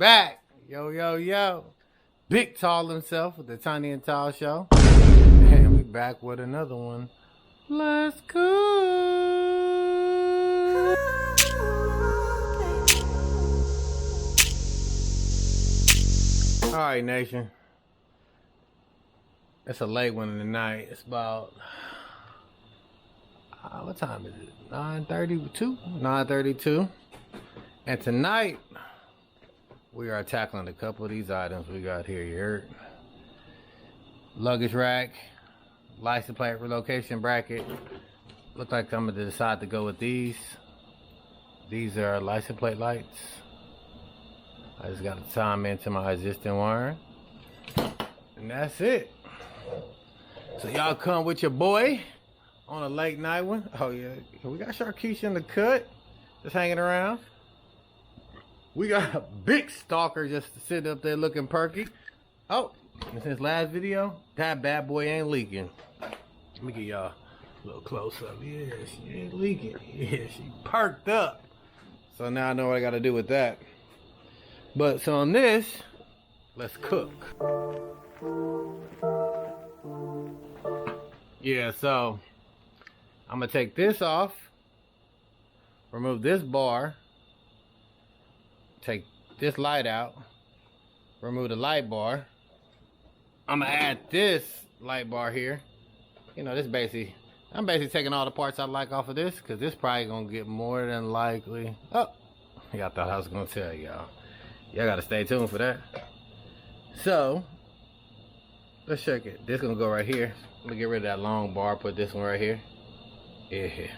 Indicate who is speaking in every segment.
Speaker 1: back. Yo, yo, yo. Big Tall himself with the Tiny and Tall Show. And we back with another one. Let's go. Alright, nation. It's a late one in the night. It's about... what time is it? 9:32? 9:32. And tonight, we are tackling a couple of these items we got here. You heard? Luggage rack, license plate relocation bracket. Look like I'm going to decide to go with these. These are license plate lights. I just got to tie them into my existing wiring. And that's it. So y'all come with your boy on a late night one. Oh yeah, we got SHARKIESHA in the cut, just hanging around. We got a big stalker just sitting up there looking perky. Oh, and since last video, that bad boy ain't leaking. Let me get y'all a little close up. Yeah, she ain't leaking. Yeah, she perked up. So now I know what I gotta do with that. But so on this, let's cook. Yeah, so I'm gonna take this off, remove this bar, take this light out, remove the light bar. I'm gonna add this light bar here. You know, this basically, I'm basically taking all the parts I like off of this, because this probably gonna get more than likely. Oh, y'all thought I was gonna tell y'all. Y'all gotta stay tuned for that. So, let's check it. This gonna go right here. Let me get rid of that long bar, put this one right here. Yeah.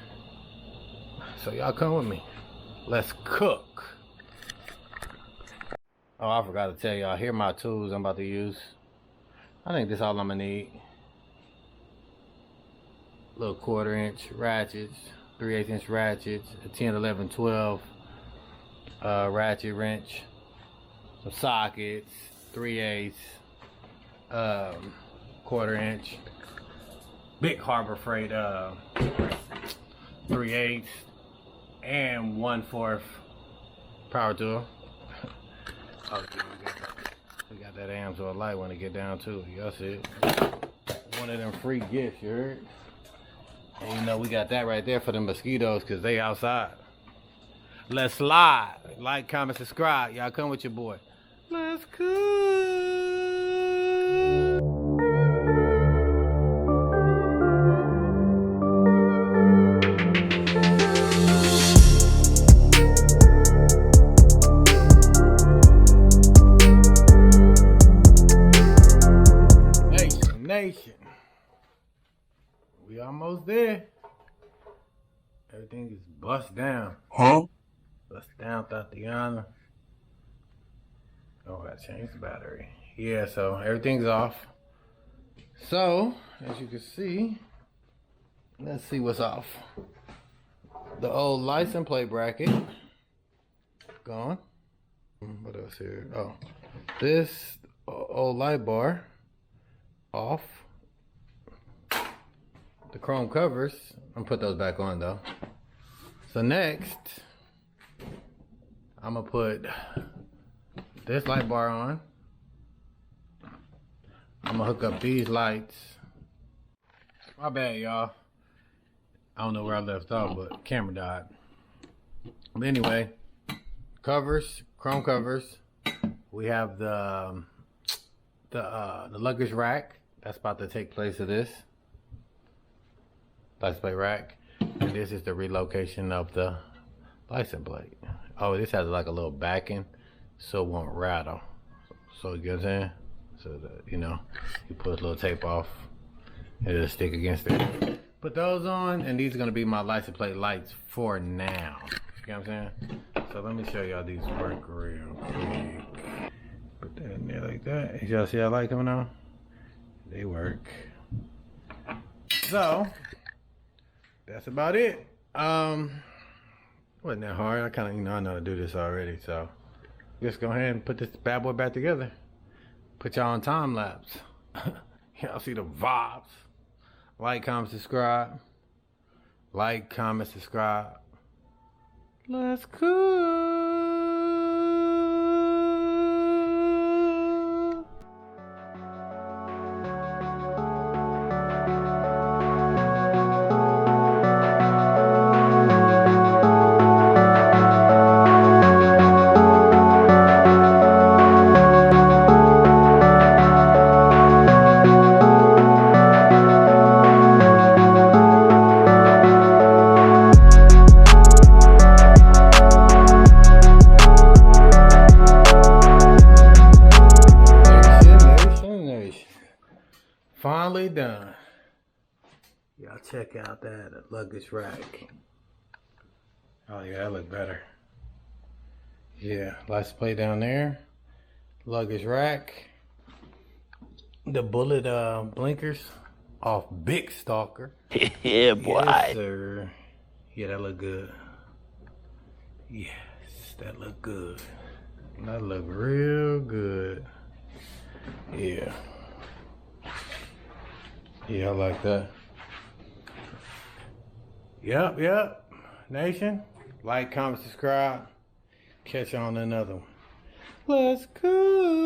Speaker 1: So y'all come with me. Let's cook. Oh, I forgot to tell y'all. Here are my tools I'm about to use. I think this is all I'm gonna need. Little 1/4 inch ratchets, 3/8 inch ratchets, a 10, 11, 12 ratchet wrench, some sockets, 3/8, 1/4 inch, big Harbor Freight 3/8 and 1/4 power tool. Oh, we got that Amsoil light when it get down to it. Y'all see it? One of them free gifts, you heard? And you know we got that right there for the mosquitoes because they outside. Let's slide. Like, comment, subscribe. Y'all come with your boy. Let's cook. Nation. We almost there. Everything is bust down.
Speaker 2: Huh?
Speaker 1: Bust down, Tatiana. Oh, I gotta change the battery. Yeah, so everything's off. So, as you can see, let's see what's off. The old license plate bracket. Gone. What else here? Oh, this old light bar. Off. The chrome covers, I'm gonna put those back on though. So next, I'm gonna put this light bar on. I'm gonna hook up these lights. My bad, y'all. I don't know where I left off, but camera died. But anyway, covers, chrome covers. We have the luggage rack. That's about to take place of this license plate rack, and this is the relocation of the license plate. Oh, this has like a little backing so it won't rattle. So you get what I'm saying? So that, you know, you put a little tape off, it'll stick against it. Put those on, and these are gonna be my license plate lights for now. You know what I'm saying? So let me show y'all these work real quick. Put that in there like that. Y'all see that light coming on? They work. So that's about it. Wasn't that hard. I kind of, I know how to do this already. So just go ahead and put this bad boy back together. Put y'all on time lapse. Y'all see the vibes. Like, comment, subscribe. Like, comment, subscribe. Let's cook. check out that luggage rack. Oh yeah, that look better. Yeah, license plate down there. Luggage rack. The bullet blinkers off Big Stalker.
Speaker 2: Yeah, boy.
Speaker 1: Yes, sir. Yeah, that look good. Yes, that look good. That look real good. Yeah. Yeah, I like that. Yep. Nation, like, comment, subscribe. Catch you on another one. Let's go.